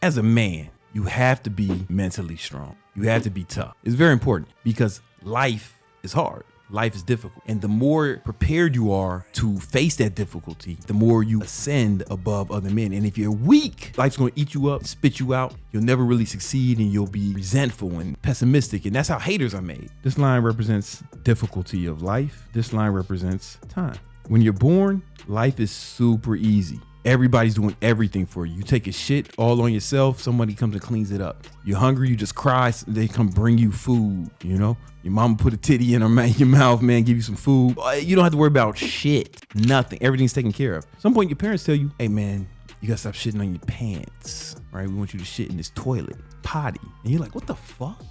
as a man, you have to be mentally strong. You have to be tough. It's very important because life is hard. Life is difficult. And the more prepared you are to face that difficulty, the more you ascend above other men. And if you're weak, life's going to eat you up, spit you out. You'll never really succeed and you'll be resentful and pessimistic. And that's how haters are made. This line represents difficulty of life. This line represents time. When you're born, life is super easy. Everybody's doing everything for you. You take a shit all on yourself, somebody comes and cleans it up. You're hungry, you just cry, they come bring you food, you know? Your mama put a titty in your mouth, man, give you some food. You don't have to worry about shit, nothing. Everything's taken care of. At some point, your parents tell you, hey man, you gotta stop shitting on your pants, right? We want you to shit in this toilet, potty. And you're like, what the fuck?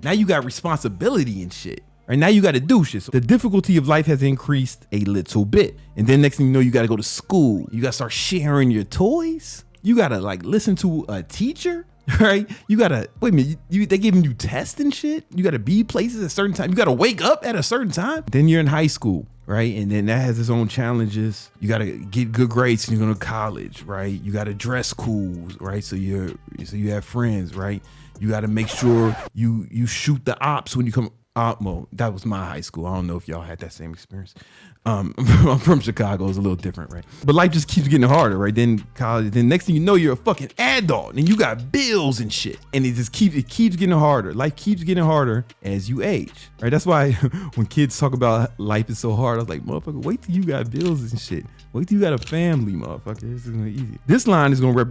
Now you got responsibility and shit. Right, now you got to do shit. So the difficulty of life has increased a little bit. And then next thing you know, you got to go to school. You got to start sharing your toys. You got to like listen to a teacher, right? You got to, wait a minute, they giving you tests and shit. You got to be places at a certain time. You got to wake up at a certain time. Then you're in high school, right? And then that has its own challenges. You got to get good grades and you're going to college, right? You got to dress cool, right? So you have friends, right? You got to make sure you shoot the ops when you come. Well, that was my high school. I don't know if y'all had that same experience. I'm from Chicago. It's a little different, right? But life just keeps getting harder, right? Then college, then next thing you know, you're a fucking adult and you got bills and shit. And it keeps getting harder. Life keeps getting harder as you age, right? That's why when kids talk about life is so hard, I was like, motherfucker, wait till you got bills and shit. Wait till you got a family, motherfucker. This is gonna be easy. This line is gonna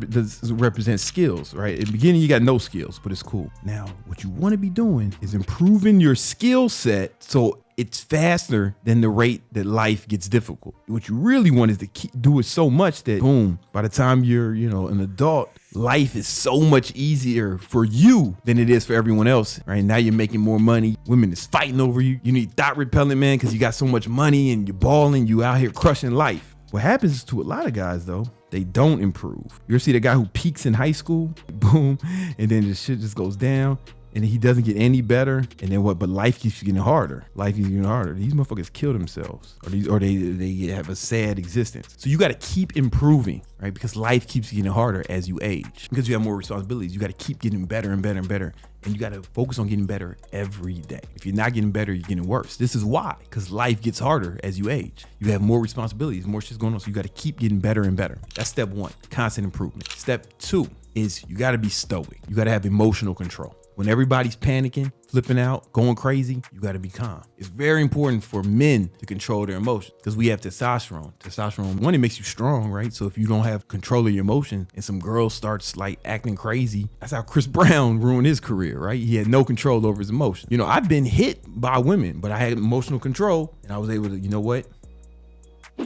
represent skills, right? At the beginning, you got no skills, but it's cool. Now, what you wanna be doing is improving your skill set so it's faster than the rate that life gets difficult. What you really want is to do it so much that, boom, by the time you're, an adult, life is so much easier for you than it is for everyone else, right? Now you're making more money. Women is fighting over you. You need thought repellent, man, because you got so much money and you're balling. You out here crushing life. What happens to a lot of guys, though, they don't improve. You ever see the guy who peaks in high school, boom, and then the shit just goes down, and he doesn't get any better, and then what? But life keeps getting harder. Life keeps getting harder. These motherfuckers kill themselves, or they have a sad existence. So you got to keep improving, right? Because life keeps getting harder as you age. Because you have more responsibilities, you got to keep getting better and better and better. And you got to focus on getting better every day. If you're not getting better, you're getting worse. This is why, because life gets harder as you age. You have more responsibilities, more shit's going on. So you got to keep getting better and better. That's step one, constant improvement. Step two is you got to be stoic. You got to have emotional control. When everybody's panicking, flipping out, going crazy, you got to be calm. It's very important for men to control their emotions because we have testosterone. Testosterone, one, it makes you strong, right? So if you don't have control of your emotions and some girl starts like acting crazy, that's how Chris Brown ruined his career, right? He had no control over his emotions. I've been hit by women, but I had emotional control and I was able to, you know what?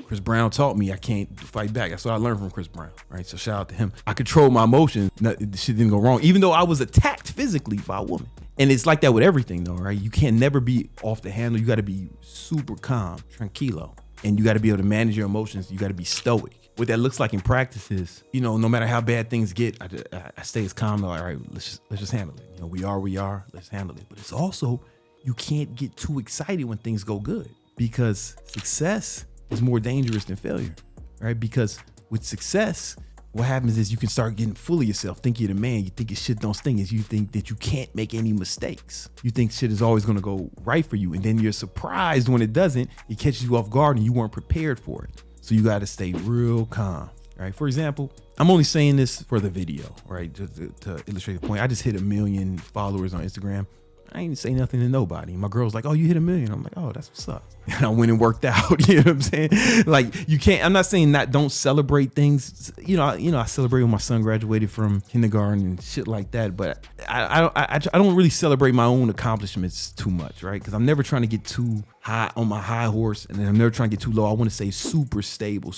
Chris Brown taught me I can't fight back. That's what I learned from Chris Brown, right? So shout out to him. I controlled my emotions. Shit didn't go wrong, even though I was attacked physically by a woman. And it's like that with everything though, right? You can never be off the handle. You got to be super calm, tranquilo. And you got to be able to manage your emotions. You got to be stoic. What that looks like in practice is, no matter how bad things get, I stay as calm. Like, all right, let's just handle it. We are, let's handle it. But it's also, you can't get too excited when things go good because success is more dangerous than failure, right? Because with success, what happens is you can start getting full of yourself, think you're the man, you think your shit don't stink, you think that you can't make any mistakes. You think shit is always gonna go right for you, and then you're surprised when it doesn't, it catches you off guard and you weren't prepared for it. So you gotta stay real calm, right? For example, I'm only saying this for the video, right? Just to illustrate the point. I just hit 1 million followers on Instagram. I ain't say nothing to nobody. My girl's like, oh, you hit 1 million. I'm like, oh, that's what's up. And I went and worked out. You know what I'm saying? Like, you can't, I'm not saying that don't celebrate things. I celebrate when my son graduated from kindergarten and shit like that. But I don't really celebrate my own accomplishments too much, right? Because I'm never trying to get too high on my high horse. And then I'm never trying to get too low. I want to say super stable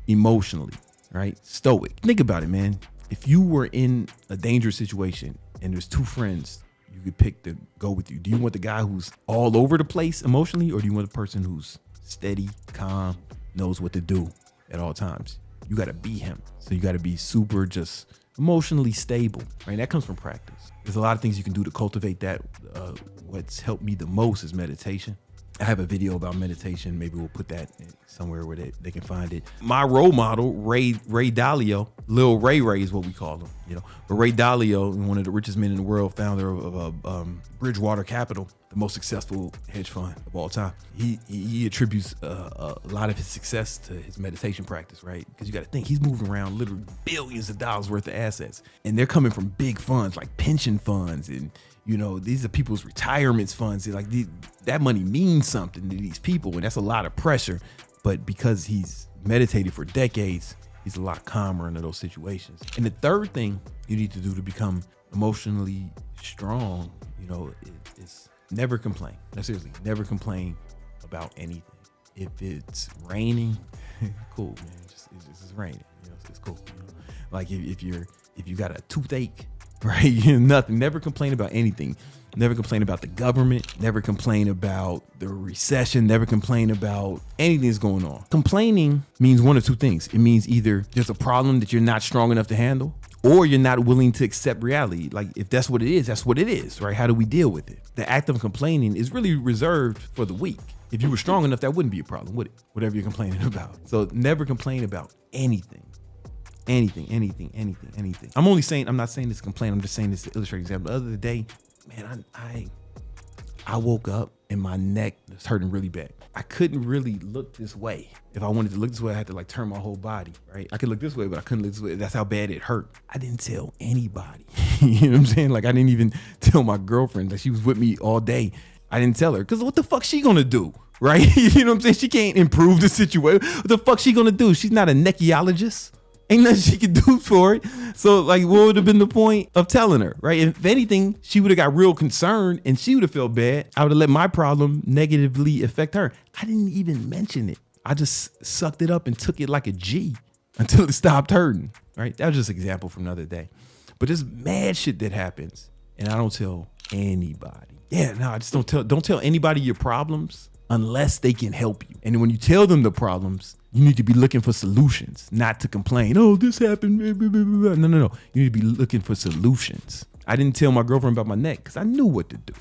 emotionally, right? Stoic. Think about it, man. If you were in a dangerous situation, and there's two friends you could pick to go with you, do you want the guy who's all over the place emotionally, or do you want the person who's steady, calm, knows what to do at all times? You got to be him. So you got to be super just emotionally stable, right? That comes from practice. There's a lot of things you can do to cultivate that. What's helped me the most is meditation. I have a video about meditation. Maybe we'll put that somewhere where they can find it. My role model, Ray Dalio, Lil Ray is what we call him, you know. But Ray Dalio, one of the richest men in the world, founder of Bridgewater Capital, the most successful hedge fund of all time. He attributes a lot of his success to his meditation practice, right? Because you got to think, he's moving around literally billions of dollars worth of assets, and they're coming from big funds like pension funds, and you know, these are people's retirement funds. Like that money means something to these people, and that's a lot of pressure. But because he's meditated for decades, he's a lot calmer under those situations. And the third thing you need to do to become emotionally strong, you know, is never complain. No, seriously, never complain about anything. If it's raining, cool, man. It's just raining. You know, it's cool. You know? Like if you got a toothache, right? Nothing. Never complain about anything. Never complain about the government. Never complain about the recession. Never complain about anything that's going on. Complaining means one of two things. It means either there's a problem that you're not strong enough to handle, or you're not willing to accept reality. Like if that's what it is, that's what it is, right? How do we deal with it? The act of complaining is really reserved for the weak. If you were strong enough, that wouldn't be a problem, would it? Whatever you're complaining about. So never complain about anything. Anything. I'm not saying this to complain. I'm just saying this to illustrate an example. The other day, man, I woke up and my neck was hurting really bad. I couldn't really look this way. If I wanted to look this way, I had to like turn my whole body, right? I could look this way, but I couldn't look this way. That's how bad it hurt. I didn't tell anybody. You know what I'm saying? Like I didn't even tell my girlfriend that she was with me all day. I didn't tell her because what the fuck she gonna do? Right? You know what I'm saying? She can't improve the situation. What the fuck she gonna do? She's not a nechiologist. Ain't nothing she could do for it. So like, what would have been the point of telling her, right? If anything, she would have got real concerned and she would have felt bad. I would have let my problem negatively affect her. I didn't even mention it. I just sucked it up and took it like a G until it stopped hurting, right? That was just an example from another day. But there's mad shit that happens and I don't tell anybody. Yeah, no, I just don't tell anybody your problems unless they can help you. And when you tell them the problems, you need to be looking for solutions, not to complain. Oh, this happened. No. You need to be looking for solutions. I didn't tell my girlfriend about my neck because I knew what to do.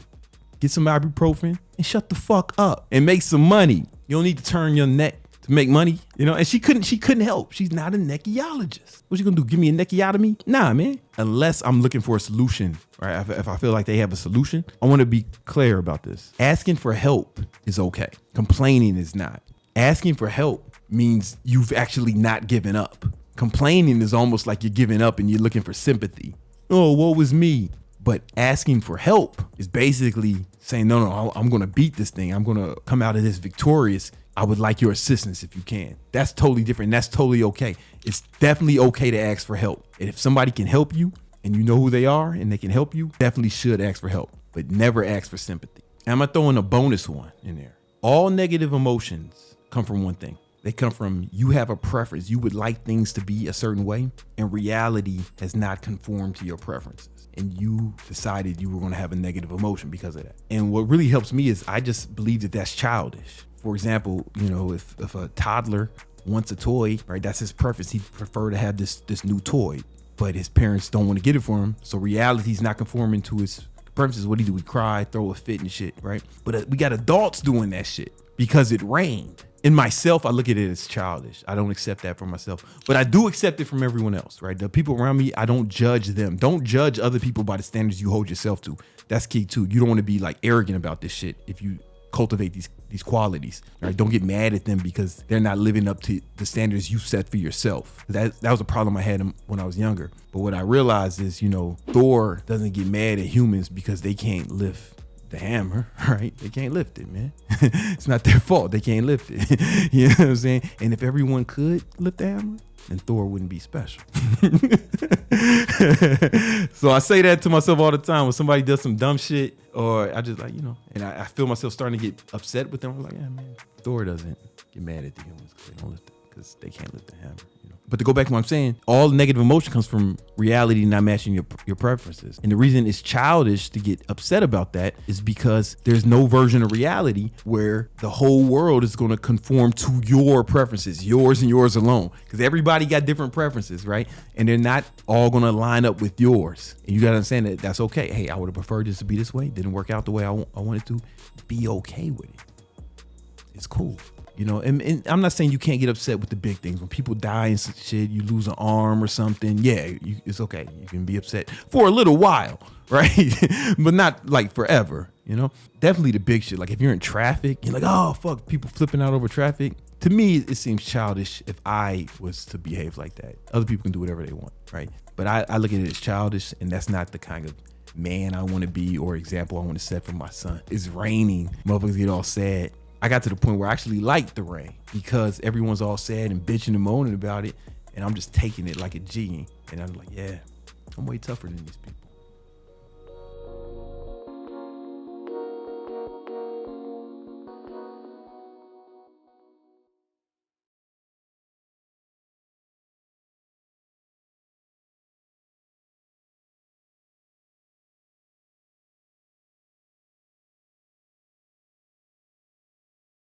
Get some ibuprofen and shut the fuck up and make some money. You don't need to turn your neck to make money, you know? And she couldn't help. She's not a nechiologist. What's she gonna do? Give me a neckiotomy? Nah, man. Unless I'm looking for a solution, right? If I feel like they have a solution, I want to be clear about this. Asking for help is okay. Complaining is not. Asking for help means you've actually not given up. Complaining is almost like you're giving up and you're looking for sympathy. Oh, woe was me. But asking for help is basically saying, no, I'm going to beat this thing. I'm going to come out of this victorious. I would like your assistance if you can. That's totally different. That's totally okay. It's definitely okay to ask for help. And if somebody can help you and you know who they are and they can help you, definitely should ask for help, but never ask for sympathy. And I'm going to throw in a bonus one in there. All negative emotions come from one thing. They come from you have a preference. You would like things to be a certain way, and reality has not conformed to your preferences. And you decided you were going to have a negative emotion because of that. And what really helps me is I just believe that that's childish. For example, you know, if a toddler wants a toy, right, that's his preference. He'd prefer to have this new toy, but his parents don't want to get it for him. So reality's not conforming to his preferences. What do? We cry, throw a fit and shit, right? But we got adults doing that shit because it rained. In myself, I look at it as childish. I don't accept that for myself, but I do accept it from everyone else, right? The people around me, I don't judge them. Don't judge other people by the standards you hold yourself to. That's key too. You don't want to be like arrogant about this shit if you cultivate these qualities, right? Don't get mad at them because they're not living up to the standards you set for yourself. That was a problem I had when I was younger. But what I realized is, you know, Thor doesn't get mad at humans because they can't lift the hammer, right? They can't lift it, man. It's not their fault. They can't lift it. You know what I'm saying? And if everyone could lift the hammer, then Thor wouldn't be special. So I say that to myself all the time when somebody does some dumb shit, or I just like, you know, and I feel myself starting to get upset with them. I'm like, yeah, man, Thor doesn't get mad at the humans because they don't lift it, because they can't lift the hammer, you know. But to go back to what I'm saying, all negative emotion comes from reality not matching your preferences. And the reason it's childish to get upset about that is because there's no version of reality where the whole world is going to conform to your preferences, yours and yours alone. Because everybody got different preferences, right? And they're not all going to line up with yours. And you got to understand that that's okay. Hey, I would have preferred this to be this way. Didn't work out the way I wanted to. Be okay with it. it's cool. You know, and I'm not saying you can't get upset with the big things. When people die and shit, you lose an arm or something. Yeah, it's okay. You can be upset for a little while, right? But not like forever, you know? Definitely the big shit. Like if you're in traffic, you're like, oh, fuck, people flipping out over traffic. To me, it seems childish if I was to behave like that. Other people can do whatever they want, right? But I look at it as childish, and that's not the kind of man I want to be or example I want to set for my son. It's raining. Motherfuckers get all sad. I got to the point where I actually liked the rain because everyone's all sad and bitching and moaning about it. And I'm just taking it like a G. And I'm like, yeah, I'm way tougher than these people.